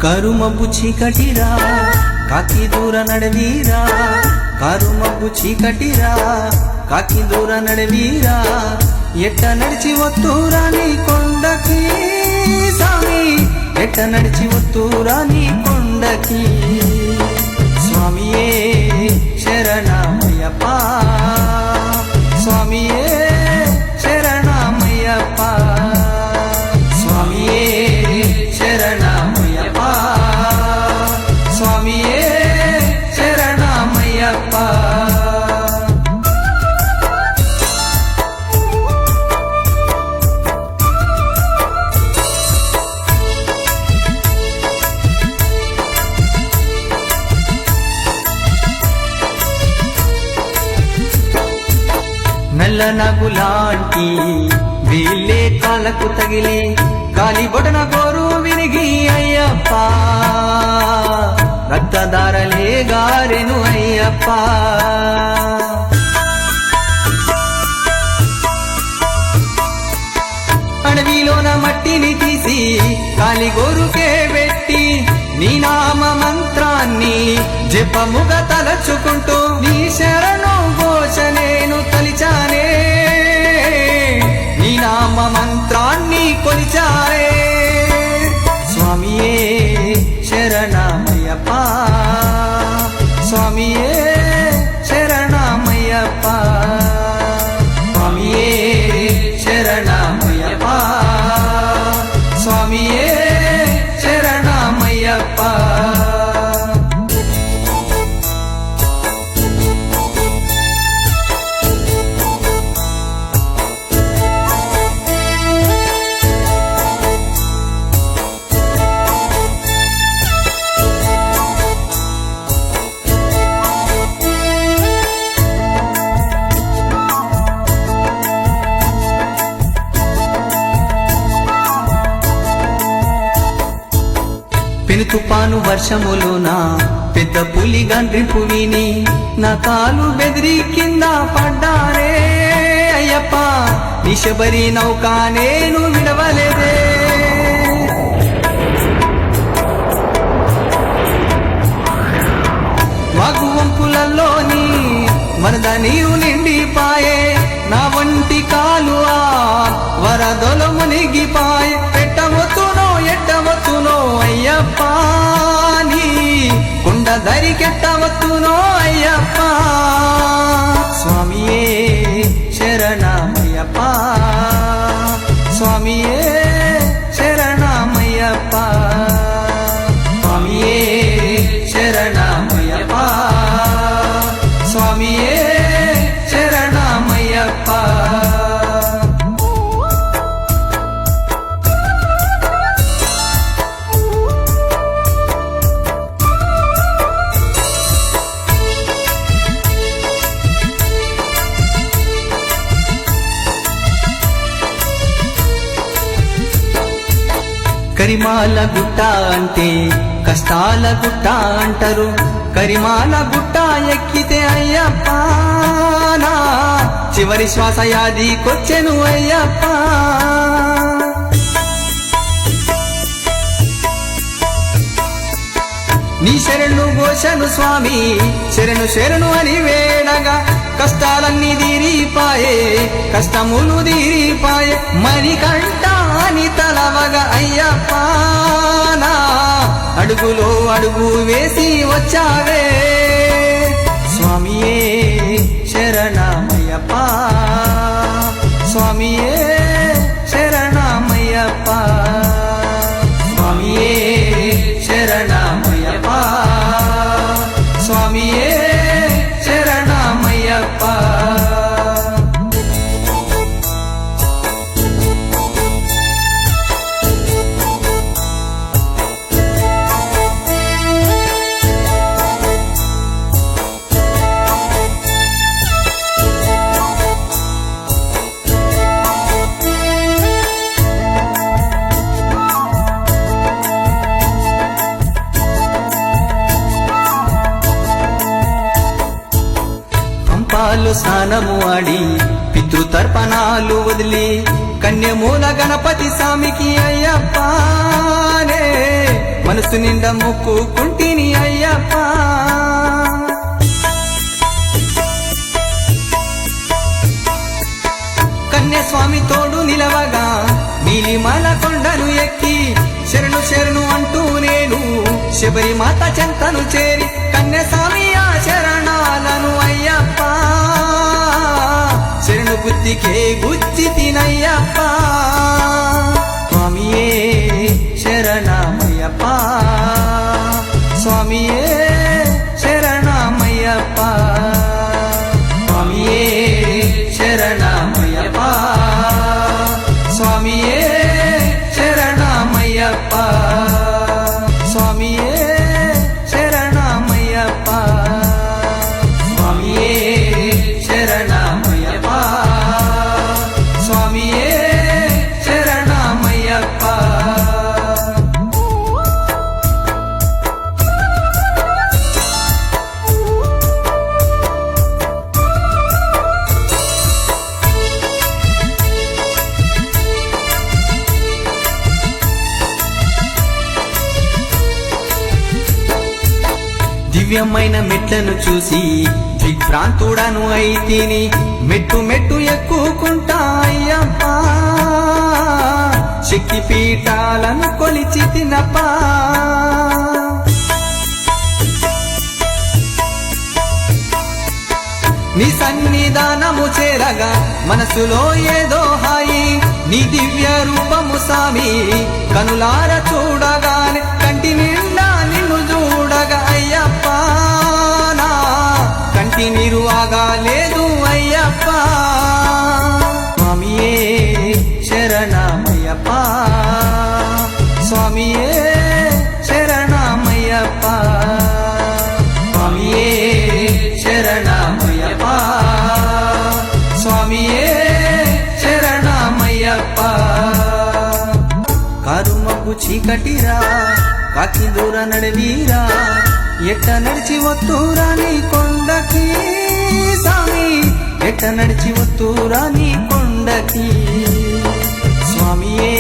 కరుమబ్బు చీకటిరా కాకి దూర నడవీరా, కరుమబ్బు చీకటిరా కాకి దూర నడవీరా, ఎట్ట నడిచి వత్తూరా నీ కొండకి స్వామి, ఎట్ట నడిచి వత్తూరా నీ కొండకి స్వామియే శరణమయ్యప్ప, స్వామియే శరణమయ్యప్ప, స్వామియే శరణమయ్యప్ప, స్వామియే శరణమయ్యప్ప. నల్ల నగులాంటి వీళ్ళే కాళ్ళకు తగిలి గాలి బొటన గోరు విరిగి అయ్యప్ప, రక్తధారలే గారెను అయ్యప్ప. అడవిలోన మట్టిని తీసి కాలి గోరుకే పెట్టి నీ నామ మంత్రాన్ని జపముగా తలచుకుంటూ నీ శరణు ఘోష నేను తలిచానే, నీ నామ మంత్రాన్ని కొలిచానే స్వామియే శరణమయ్యప్ప, స్వామియే శరణమయ్యప్ప, స్వామియే శరణమయ్యప్ప, స్వామియే శరణమయ్యప్ప. పెను తుపాను వర్షములోన పెద్ద పులి గండ్రింపు విని నా కాలు బెదిరి కింద పడ్డానే అయ్యప్ప, నీ శబరి నౌక నేను విడవలేదే. వాగు వంపులలోని వరద నీరు నిండిపాయే, నా వంటి కాలు ఆ వరదలు మునిగిపాయే. పెట్టవచ్చునో ఎట్టవచ్చునో అయ్యప్ప, నీ కుండ దరికెట్టవచ్చునో అయ్యప్ప, స్వామియే శరణమయ్యప్ప, స్వామియే శరణమయ్యప్ప, స్వామియే శరణమయ్యప్ప, స్వామియే శరణమయ్యప్ప. కరిమాల గుట్ట అంటే కష్టాల గుట్ట అంటారు, కరిమాల గుట్ట ఎక్కితే అయ్యప్ప నా చివరి శ్వాస యాదికొచ్చెను అయ్యప్ప. నీ శరణు ఘోషను స్వామి శరణు శరణు అని వేడగా కష్టాలన్నీ తీరిపాయే, కష్టములు తీరిపాయే. మణికంఠ అని తలవగా అయ్యప్ప నా అడుగులో అడుగు వేసి వచ్చావే స్వామియే శరణమయ్యప్ప, స్వామియే శరణమయ్యప్ప, స్వామియే శరణమయ్యప్ప, స్వామియే శరణమయ్యప్ప. పాలు స్నానము ఆడి పితృతర్పణాలు వదిలి కన్యమూల గణపతి స్వామికి అయ్యప్పనే మనసు నిండా మొక్కుకుంటిని అయ్యప్ప. కన్యస్వామి తోడు నిలవగా నీలిమల కొండను ఎక్కి శరణు శరణు అంటూ నేను శబరిమాత చెంతను చేరి కన్యస్వామి ఆ శరణాలను అయ్యప్ప శరణు బుద్ధికే గుచ్చి తినయ్యప్ప. స్వామియే శరణమయ్యప్ప, స్వామియే శరణమయ్యప్ప, స్వామియే శరణమయ్యప్ప, స్వామియే శరణమయ్యప్ప, స్వామియే శరణమయ్యప్ప, స్వామియే శరణమయ్యప్ప, స్వామియే శరణమయ్యప్ప. దివ్యమైన మెట్లను చూసి దిగ్భ్రాంతుడను అయితిని మెట్టు మెట్టు ఎక్కుకుంటా అయ్యప్ప శక్తి పీఠాలను కొలిచి తినప్ప. నీ సన్నిధానము చేరగా మనసులో ఏదో హాయి నీ దివ్య రూపము సామి కనులార చూడగానే కంటి నిండా నిన్ను చూడగా అయ్యప్ప నా కంటి నీరు ఆగాలేదు అయ్యప్ప. స్వామియే శరణమయ్యప్ప, స్వామియే శరణమయ్యప్ప, స్వామియే శరణమయ్యప్ప, స్వామియే శరణమయ్యప్ప. కరుమకు చీకటిరా కాకి దూర నడవీరా ఎట్ట నడిచి వత్తూరా నీ కొండకి స్వామి ఎట్ట నడిచి వత్తూరా నీ కొండకి స్వామియే